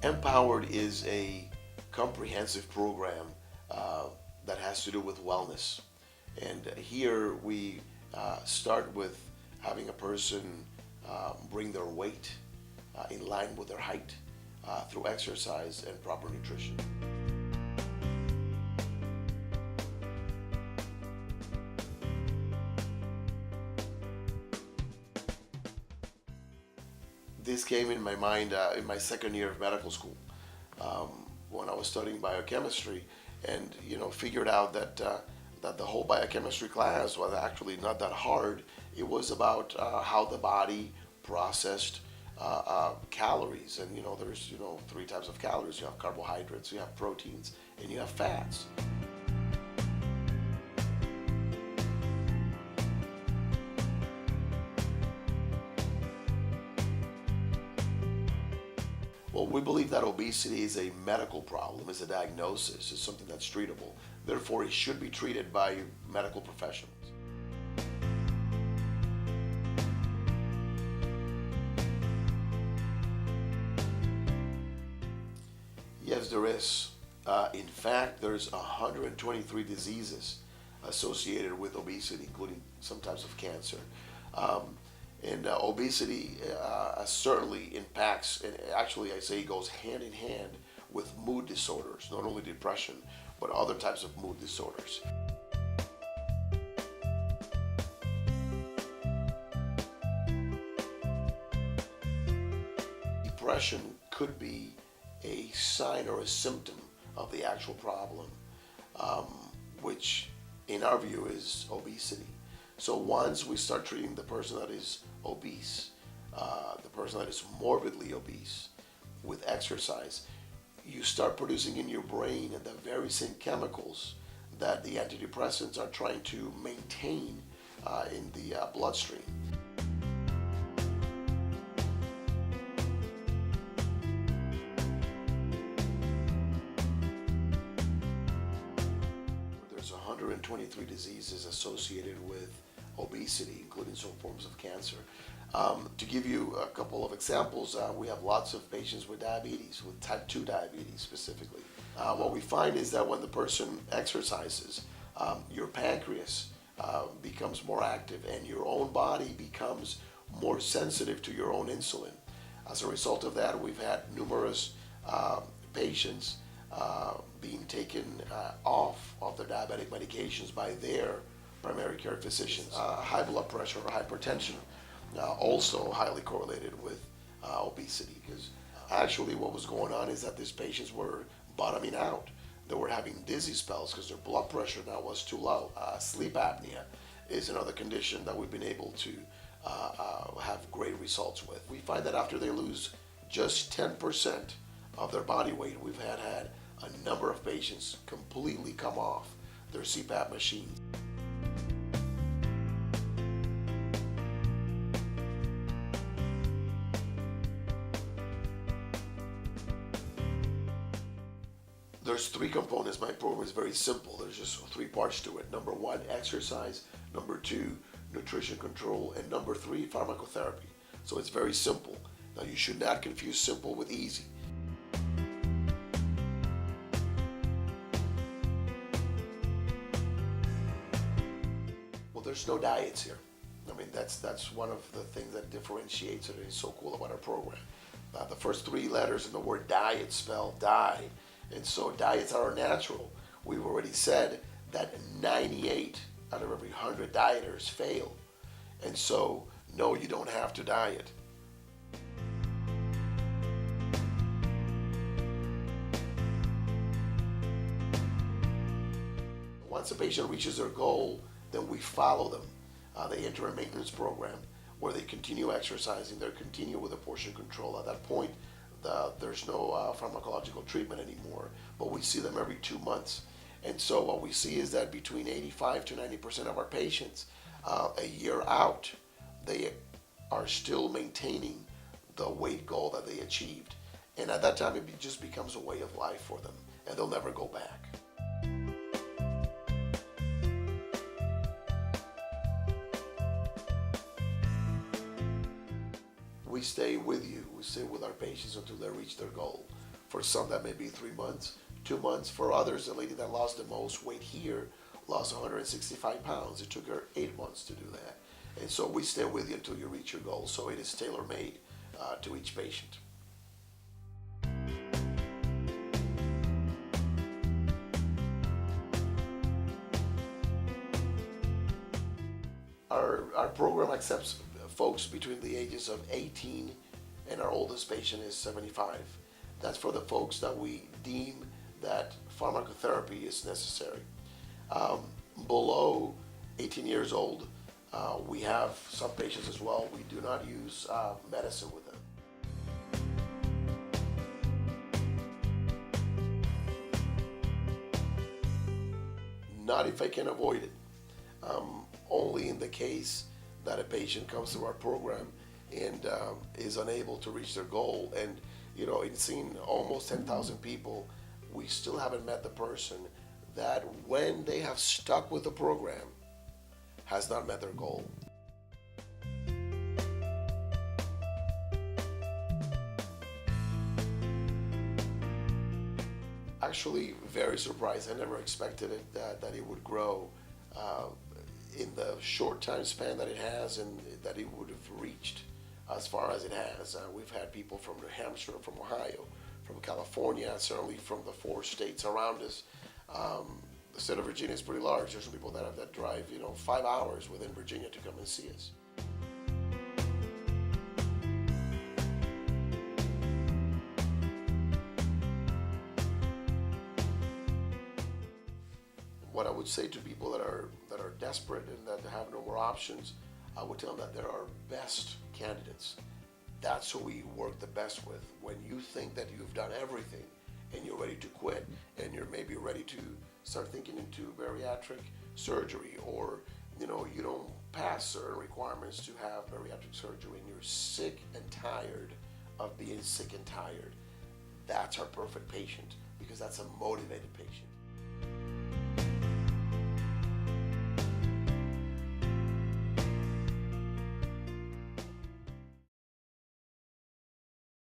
Empowered is a comprehensive program that has to do with wellness. And here we start with having a person bring their weight in line with their height through exercise and proper nutrition. This came in my mind in my second year of medical school when I was studying biochemistry, and figured out that that the whole biochemistry class was actually not that hard. It was about how the body processed calories, and there's three types of calories. You have carbohydrates, you have proteins, and you have fats. Well, we believe that obesity is a medical problem, is a diagnosis, is something that's treatable. Therefore, it should be treated by medical professionals. Yes, there is. In fact, there's 123 diseases associated with obesity, including some types of cancer. And obesity certainly impacts, and actually I say it goes hand in hand with mood disorders, not only depression, but other types of mood disorders. Depression could be a sign or a symptom of the actual problem, which in our view is obesity. So once we start treating the person that is obese, the person that is morbidly obese, with exercise, you start producing in your brain the very same chemicals that the antidepressants are trying to maintain in the bloodstream. There's 123 diseases associated with obesity, including some forms of cancer. To give you a couple of examples, we have lots of patients with diabetes, with type 2 diabetes specifically. What we find is that when the person exercises, your pancreas becomes more active and your own body becomes more sensitive to your own insulin. As a result of that, we've had numerous patients being taken off of their diabetic medications by their primary care physicians. High blood pressure or hypertension also highly correlated with obesity, because actually what was going on is that these patients were bottoming out. They were having dizzy spells because their blood pressure now was too low. Sleep apnea is another condition that we've been able to have great results with. We find that after they lose just 10% of their body weight, we've had a number of patients completely come off their CPAP machines. There's three components. My program is very simple. There's just three parts to it. Number one, exercise. Number two, nutrition control. And number three, pharmacotherapy. So it's very simple. Now you should not confuse simple with easy. Well, there's no diets here. I mean, that's one of the things that differentiates it and is so cool about our program. The first three letters in the word diet spell die. And so diets are natural. We've already said that 98 out of every 100 dieters fail. And so, no, you don't have to diet. Once a patient reaches their goal, then we follow them. They enter a maintenance program where they continue exercising, they continue with a portion control. At that point, there's no pharmacological treatment anymore, but we see them every 2 months. And so what we see is that between 85 to 90% of our patients, a year out, they are still maintaining the weight goal that they achieved. And at that time, it just becomes a way of life for them, and they'll never go back. We stay with you. We stay with our patients until they reach their goal. For some, that may be 3 months, 2 months. For others, the lady that lost the most weight here lost 165 pounds. It took her 8 months to do that. And so we stay with you until you reach your goal. So it is tailor-made to each patient. Our program accepts folks between the ages of 18 and our oldest patient is 75. That's for the folks that we deem that pharmacotherapy is necessary. Below 18 years old, we have some patients as well. We do not use medicine with them. Not if I can avoid it. Only in the case that a patient comes through our program and is unable to reach their goal. And in seeing almost 10,000 people, we still haven't met the person that when they have stuck with the program has not met their goal. Actually, very surprised. I never expected it that it would grow in the short time span that it has, and that it would have reached as far as it has. We've had people from New Hampshire, from Ohio, from California, certainly from the 4 states around us. The state of Virginia is pretty large. There's some people that drive 5 hours within Virginia to come and see us. What I would say to people that are desperate and that have no more options, I would tell them that they're our best candidates. That's who we work the best with. When you think that you've done everything and you're ready to quit, and you're maybe ready to start thinking into bariatric surgery, or you don't pass certain requirements to have bariatric surgery, and you're sick and tired of being sick and tired, that's our perfect patient, because that's a motivated patient.